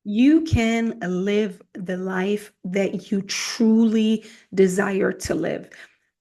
You can live the life that you truly desire to live.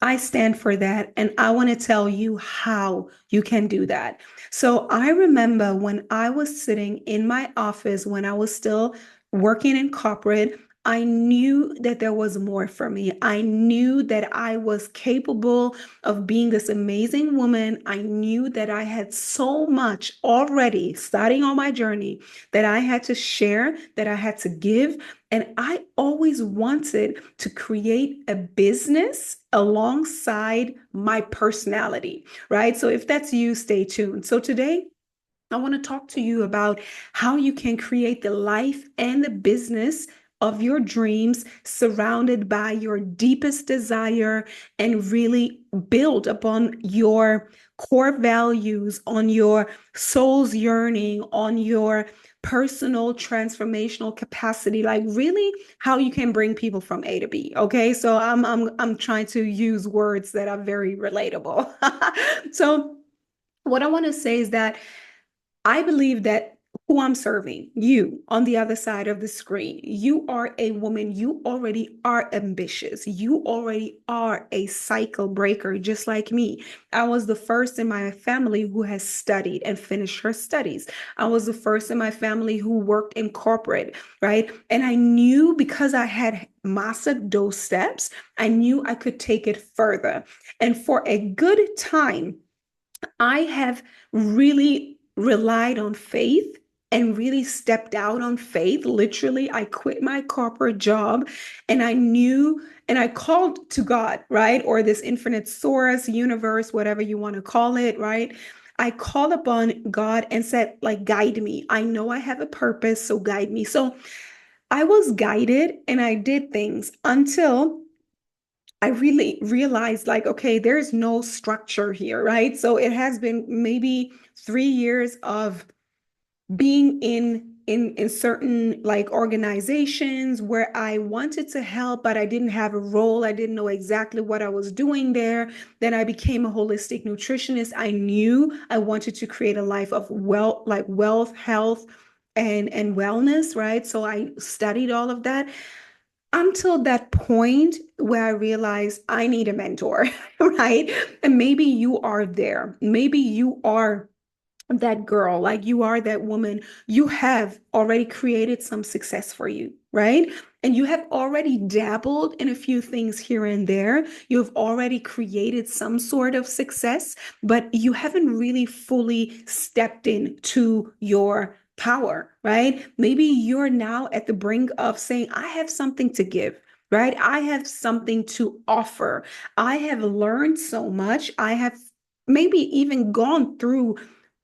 I stand for that, and I want to tell you how you can do that. So, I remember when I was sitting in my office when I was still working in corporate, I knew that there was more for me. I knew that I was capable of being this amazing woman. I knew that I had so much already starting on my journey that I had to share, that I had to give. And I always wanted to create a business alongside my personality, right? So if that's you, stay tuned. So today, I want to talk to you about how you can create the life and the business of your dreams surrounded by your deepest desire and really build upon your core values, on your soul's yearning, on your personal transformational capacity, like really how you can bring people from A to B. Okay. So I'm trying to use words that are very relatable. So what I want to say is that I believe that who I'm serving, you on the other side of the screen, you are a woman, you already are ambitious, you already are a cycle breaker, just like me. I was the first in my family who has studied and finished her studies. I was the first in my family who worked in corporate, right? And I knew because I had mastered those steps, I knew I could take it further. And for a good time, I have really relied on faith and really stepped out on faith. Literally, I quit my corporate job and I knew and I called to God, right? Or this infinite source, universe, whatever you want to call it, right? I called upon God and said, like, guide me. I know I have a purpose, so guide me. So I was guided and I did things until I really realized like, okay, there's no structure here, right? So it has been maybe 3 years of being in certain like organizations where I wanted to help, but I didn't have a role. I didn't know exactly what I was doing there. Then I became a holistic nutritionist. I knew I wanted to create a life of wealth, health, and wellness, right? So I studied all of that until that point where I realized I need a mentor, right? And maybe you are there. Maybe you are that girl, like you are that woman. You have already created some success for you, right? And you have already dabbled in a few things here and there. You have already created some sort of success, but you haven't really fully stepped into your power, right? Maybe you're now at the brink of saying, I have something to give. Right? I have something to offer. I have learned so much. I have maybe even gone through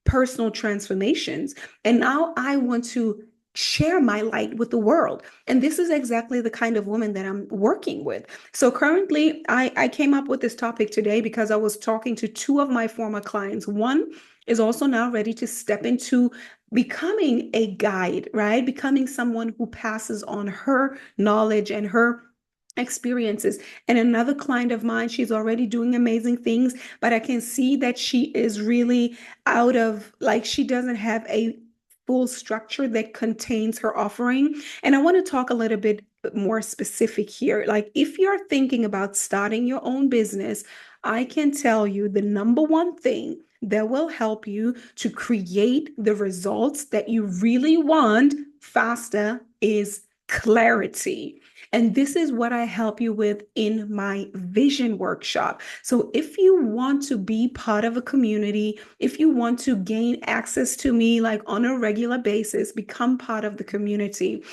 personal transformations. And now I want to share my light with the world. And this is exactly the kind of woman that I'm working with. So currently, I came up with this topic today because I was talking to two of my former clients. One is also now ready to step into becoming a guide, right? Becoming someone who passes on her knowledge and her experiences. And another client of mine, she's already doing amazing things, but I can see that she is really out of like she doesn't have a full structure that contains her offering. And I want to talk a little bit more specific here. Like if you're thinking about starting your own business, I can tell you the number one thing that will help you to create the results that you really want faster is clarity. And this is what I help you with in my vision workshop. So if you want to be part of a community, if you want to gain access to me like on a regular basis, become part of the community.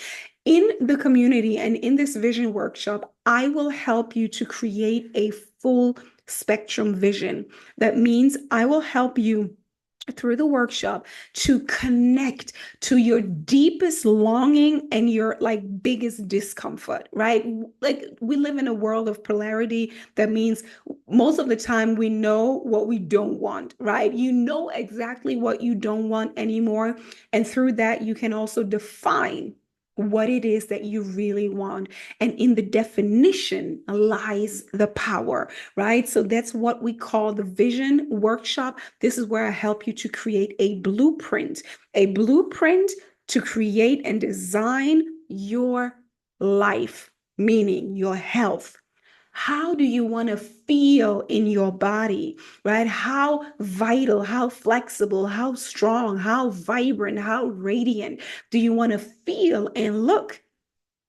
In the community and in this vision workshop, I will help you to create a full spectrum vision. That means I will help you through the workshop to connect to your deepest longing and your like biggest discomfort, right? Like we live in a world of polarity. That means most of the time we know what we don't want, right? You know exactly what you don't want anymore. And through that, you can also define what it is that you really want. And in the definition lies the power, right? So that's what we call the vision workshop. This is where I help you to create a blueprint to create and design your life, meaning your health. How do you want to feel in your body, right? How vital, how flexible, how strong, how vibrant, how radiant do you want to feel and look?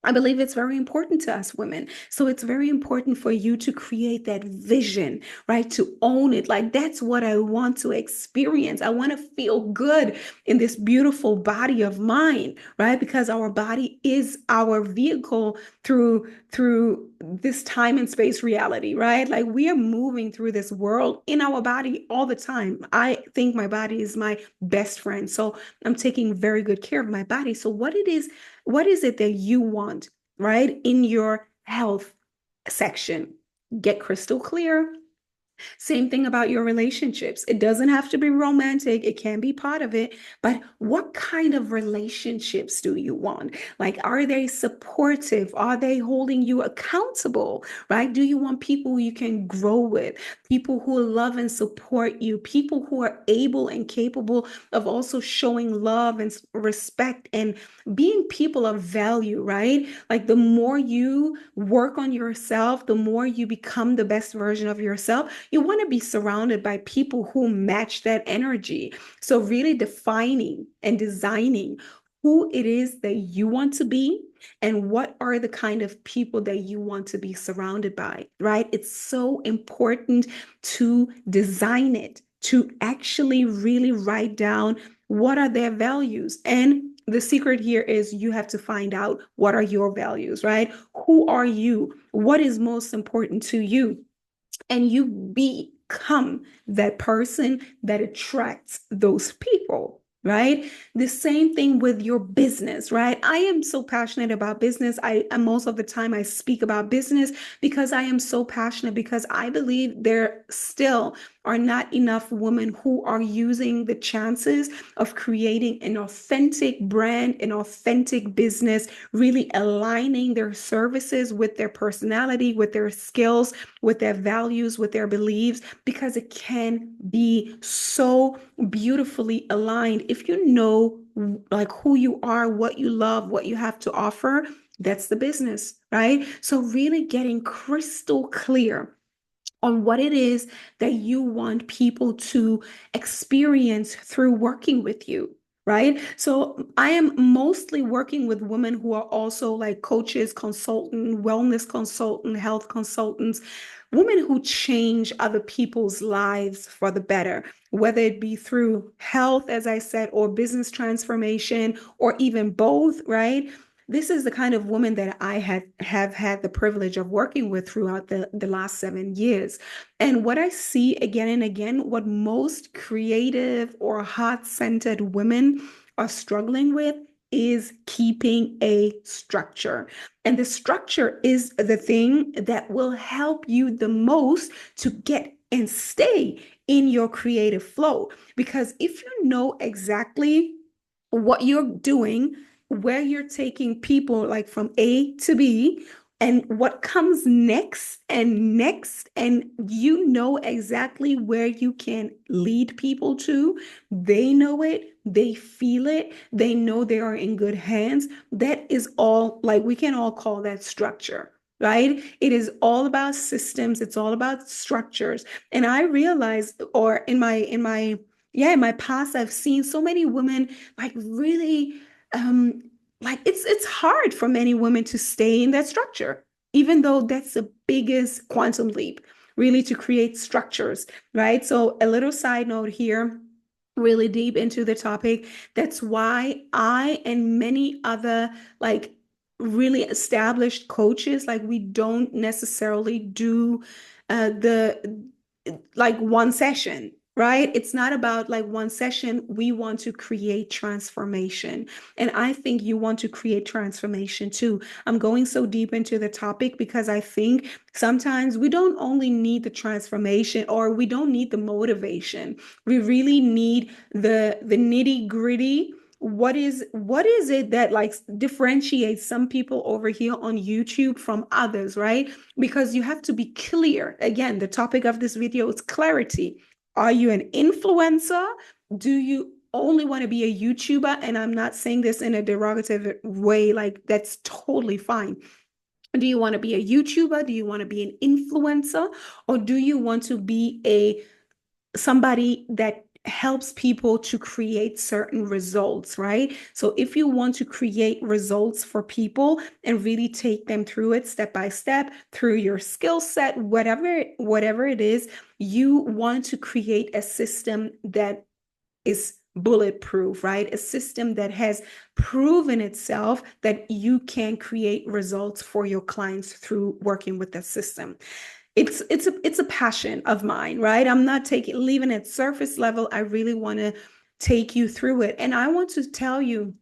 I believe it's very important to us women. So it's very important for you to create that vision, right? To own it. Like, that's what I want to experience. I want to feel good in this beautiful body of mine, right? Because our body is our vehicle through this time and space reality, right? Like, we are moving through this world in our body all the time. I think my body is my best friend. So I'm taking very good care of my body. So what is it that you want, right, in your health section? Get crystal clear. Same thing about your relationships. It doesn't have to be romantic, it can be part of it. But what kind of relationships do you want? Like, are they supportive? Are they holding you accountable? Right? Do you want people you can grow with? People who love and support you? People who are able and capable of also showing love and respect and being people of value, right? Like, the more you work on yourself, the more you become the best version of yourself. You want to be surrounded by people who match that energy. So, really defining and designing who it is that you want to be and what are the kind of people that you want to be surrounded by, right? It's so important to design it, to actually really write down what are their values. And the secret here is you have to find out what are your values, right? Who are you? What is most important to you? And you become that person that attracts those people, right? The same thing with your business, right? I am so passionate about business. Most of the time I speak about business because I am so passionate, because I believe there still are not enough women who are using the chances of creating an authentic brand, an authentic business, really aligning their services with their personality, with their skills, with their values, with their beliefs, because it can be so beautifully aligned. If you know like who you are, what you love, what you have to offer, that's the business, right? So really getting crystal clear on what it is that you want people to experience through working with you. Right. So I am mostly working with women who are also like coaches, consultant, wellness consultant, health consultants, women who change other people's lives for the better, whether it be through health, as I said, or business transformation, or even both. Right. This is the kind of woman that I have had the privilege of working with throughout the last 7 years. And what I see again and again, what most creative or heart-centered women are struggling with is keeping a structure. And the structure is the thing that will help you the most to get and stay in your creative flow. Because if you know exactly what you're doing, where you're taking people like from A to B, and what comes next, and you know exactly where you can lead people to. They know it, they feel it, they know they are in good hands. That is all, like, we can all call that structure. Right? It is all about systems, it's all about structures. And I realized, or in my past, I've seen so many women like really like it's hard for many women to stay in that structure, even though that's the biggest quantum leap, really, to create structures, right? So a little side note here, really deep into the topic. That's why I and many other like really established coaches, like, we don't necessarily do the like one session, right? It's not about like one session. We want to create transformation. And I think you want to create transformation too. I'm going so deep into the topic because I think sometimes we don't only need the transformation, or we don't need the motivation. We really need the nitty gritty. What is it that like differentiates some people over here on YouTube from others, right? Because you have to be clear. Again, the topic of this video is clarity. Are you an influencer? Do you only want to be a YouTuber, and I'm not saying this in a derogative way, like that's totally fine. Do you want to be a YouTuber? Do you want to be an influencer? Or do you want to be a somebody that helps people to create certain results, right? So if you want to create results for people and really take them through it step by step through your skill set, whatever it is, you want to create a system that is bulletproof, right? A system that has proven itself that you can create results for your clients through working with the system. It's a passion of mine, right? I'm not leaving it surface level. I really want to take you through it. And I want to tell you,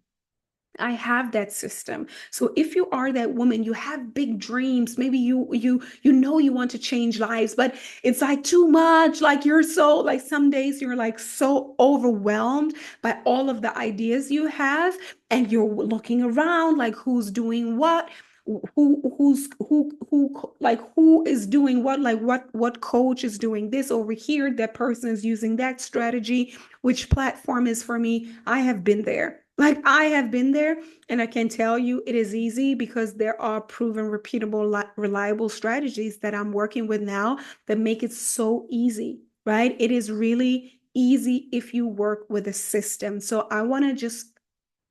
I have that system. So if you are that woman, you have big dreams. Maybe you know you want to change lives, but it's like too much. Like you're so like some days you're like so overwhelmed by all of the ideas you have, and you're looking around like who's doing what, who like who is doing what, like what coach is doing this over here, that person is using that strategy, which platform is for me. I have been there. Like I have been there, and I can tell you it is easy because there are proven, repeatable, reliable strategies that I'm working with now that make it so easy, right? It is really easy if you work with a system. So I want to just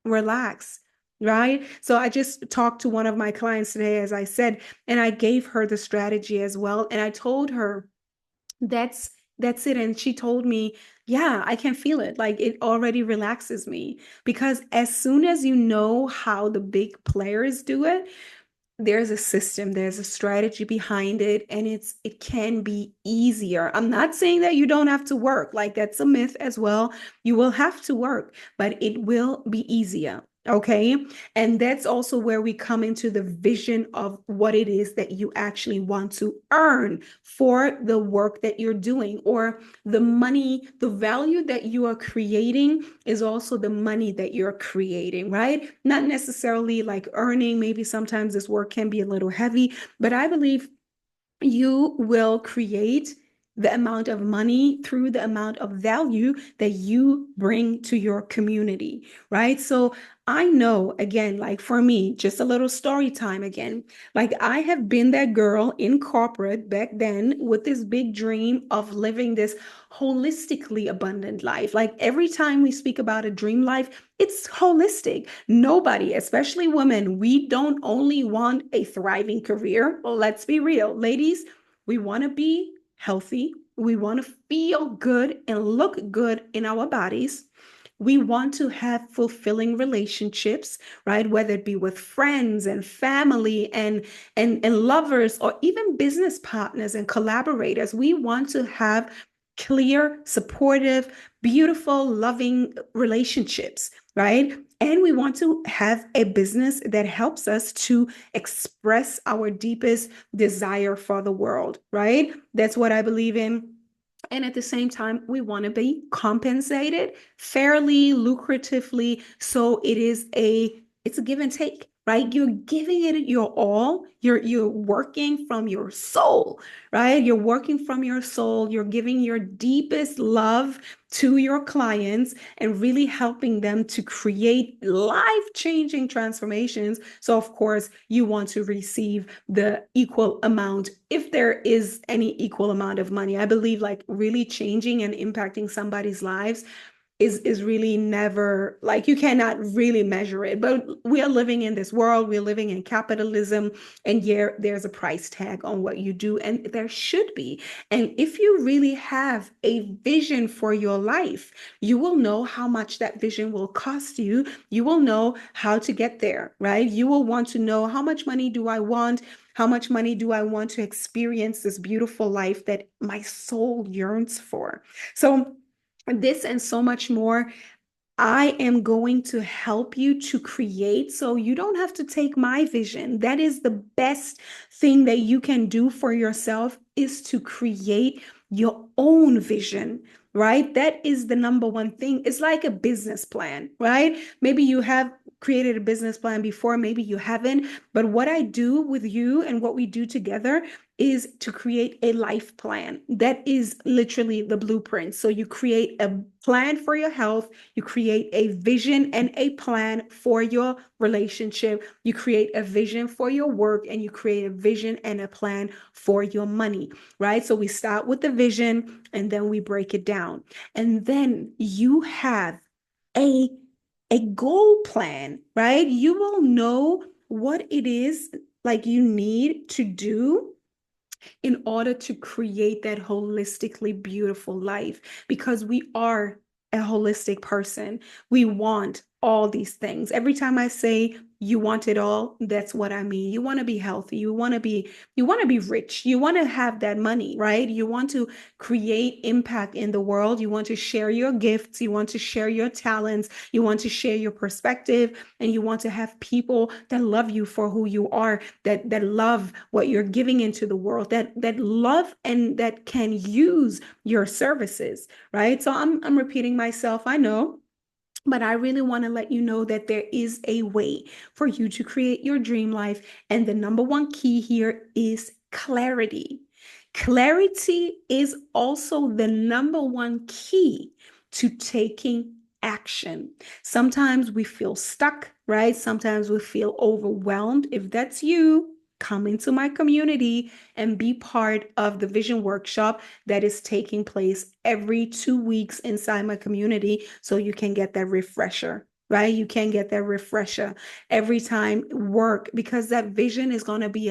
relax, right? So I just talked to one of my clients today, as I said, and I gave her the strategy as well. And I told her, that's that's it. And she told me, yeah, I can feel it. Like it already relaxes me because as soon as you know how the big players do it, there's a system, there's a strategy behind it, and it can be easier. I'm not saying that you don't have to work, like that's a myth as well. You will have to work, but it will be easier. Okay. And that's also where we come into the vision of what it is that you actually want to earn for the work that you're doing, or the money, the value that you are creating is also the money that you're creating, right? Not necessarily like earning. Maybe sometimes this work can be a little heavy, but I believe you will create the amount of money through the amount of value that you bring to your community, right? So I know, again, like for me, just a little story time again. Like I have been that girl in corporate back then with this big dream of living this holistically abundant life. Like every time we speak about a dream life, it's holistic. Nobody, especially women, we don't only want a thriving career. Well, let's be real, ladies, we want to be healthy. We want to feel good and look good in our bodies. We want to have fulfilling relationships, right? Whether it be with friends and family and lovers, or even business partners and collaborators. We want to have clear, supportive, beautiful, loving relationships, right? And we want to have a business that helps us to express our deepest desire for the world, right? That's what I believe in. And at the same time, we want to be compensated fairly, lucratively. So it's a give and take, right? You're giving it your all. You're working from your soul, right? You're working from your soul. You're giving your deepest love to your clients and really helping them to create life-changing transformations. So of course, you want to receive the equal amount, if there is any equal amount of money. I believe like really changing and impacting somebody's lives is really never, like you cannot really measure it. But we are living in this world, we're living in capitalism, and yeah, there's a price tag on what you do, and there should be. And if you really have a vision for your life, you will know how much that vision will cost you. You will know how to get there, right? You will want to know, how much money do I want? How much money do I want to experience this beautiful life that my soul yearns for? So this and so much more, I am going to help you to create, so you don't have to take my vision. That is the best thing that you can do for yourself, is to create your own vision, right? That is the number one thing. It's like a business plan, right? Maybe you have created a business plan before, maybe you haven't, but what I do with you and what we do together is to create a life plan. That is literally the blueprint. So you create a plan for your health, you create a vision and a plan for your relationship, you create a vision for your work, and you create a vision and a plan for your money, right? So we start with the vision and then we break it down. And then you have a goal plan, right? You will know what it is like you need to do in order to create that holistically beautiful life, because we are a holistic person. We want all these things. Every time I say you want it all, that's what I mean. You want to be healthy, you want to be rich, you want to have that money, right? You want to create impact in the world, you want to share your gifts, you want to share your talents, you want to share your perspective, and you want to have people that love you for who you are, that love what you're giving into the world, that love and that can use your services, right? So I'm repeating myself, I know, but I really want to let you know that there is a way for you to create your dream life. And the number one key here is clarity. Clarity is also the number one key to taking action. Sometimes we feel stuck, right? Sometimes we feel overwhelmed. If that's you, come into my community and be part of the vision workshop that is taking place every 2 weeks inside my community, so you can get that refresher, right? You can get that refresher every time work, because that vision is going to be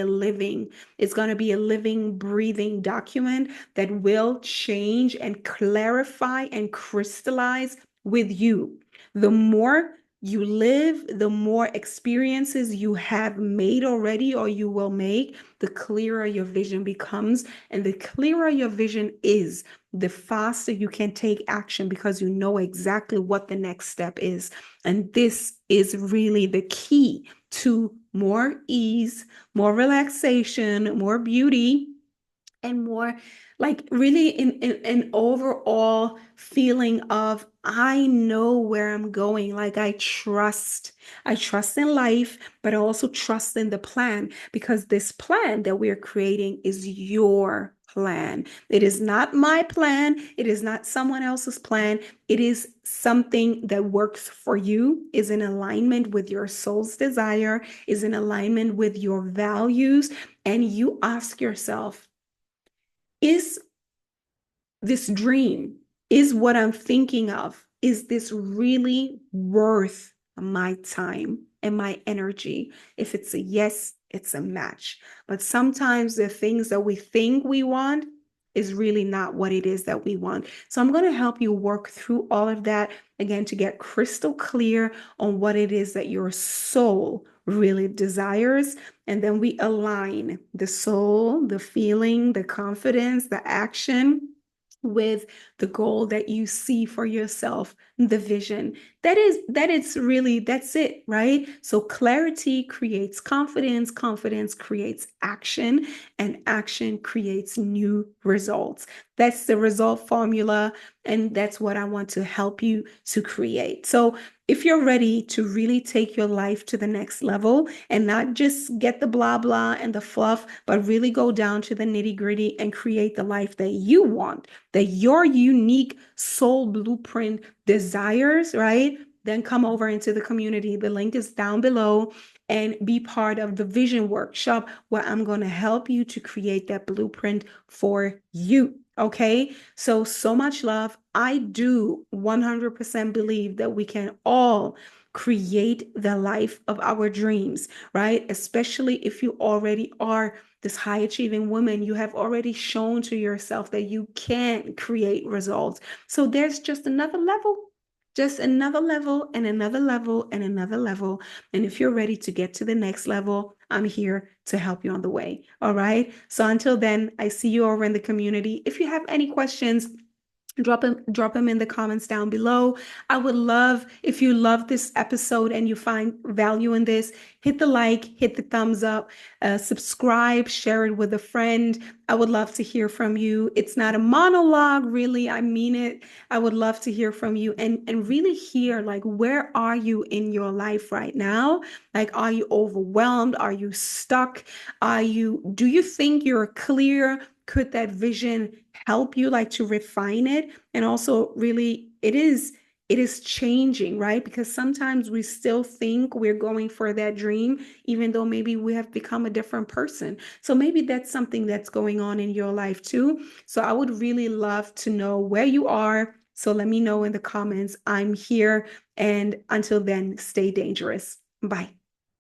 it's going to be a living, breathing document that will change and clarify and crystallize with you. The more you live, the more experiences you have made already or you will make, the clearer your vision becomes. And the clearer your vision is, the faster you can take action, because you know exactly what the next step is. And this is really the key to more ease, more relaxation, more beauty, and more like really in an overall feeling of I know where I'm going. Like I trust in life, but I also trust in the plan, because this plan that we're creating is your plan. It is not my plan. It is not someone else's plan. It is something that works for you, is in alignment with your soul's desire, is in alignment with your values. And you ask yourself, is this dream, is what I'm thinking of, is this really worth my time and my energy? If it's a yes, it's a match. But sometimes the things that we think we want is really not what it is that we want. So I'm going to help you work through all of that again to get crystal clear on what it is that your soul really desires. And then we align the soul, the feeling, the confidence, the action with the goal that you see for yourself, the vision. It's really, that's it, right? So clarity creates confidence, confidence creates action, and action creates new results. That's the result formula, and that's what I want to help you to create. So if you're ready to really take your life to the next level and not just get the blah blah and the fluff, but really go down to the nitty gritty and create the life that you want, that your unique soul blueprint desires, right? Then come over into the community. The link is down below, and be part of the vision workshop where I'm going to help you to create that blueprint for you. Okay, so much love. I do 100% believe that we can all create the life of our dreams, right? Especially if you already are this high achieving woman, you have already shown to yourself that you can create results. So there's just another level and another level and another level. And if you're ready to get to the next level, I'm here to help you on the way. All right. So until then, I see you over in the community. If you have any questions, Drop them in the comments down below. I would love if you love this episode and you find value in this, hit the like, hit the thumbs up, subscribe, share it with a friend. I would love to hear from you. It's not a monologue, really. I mean it. I would love to hear from you and really hear, like, where are you in your life right now? Like, are you overwhelmed? Are you stuck? Do you think you're clear? Could that vision help you, like, to refine it? And also, really, it is changing, right? Because sometimes we still think we're going for that dream, even though maybe we have become a different person. So maybe that's something that's going on in your life too. So I would really love to know where you are. So let me know in the comments. I'm here. And until then, stay dangerous. Bye.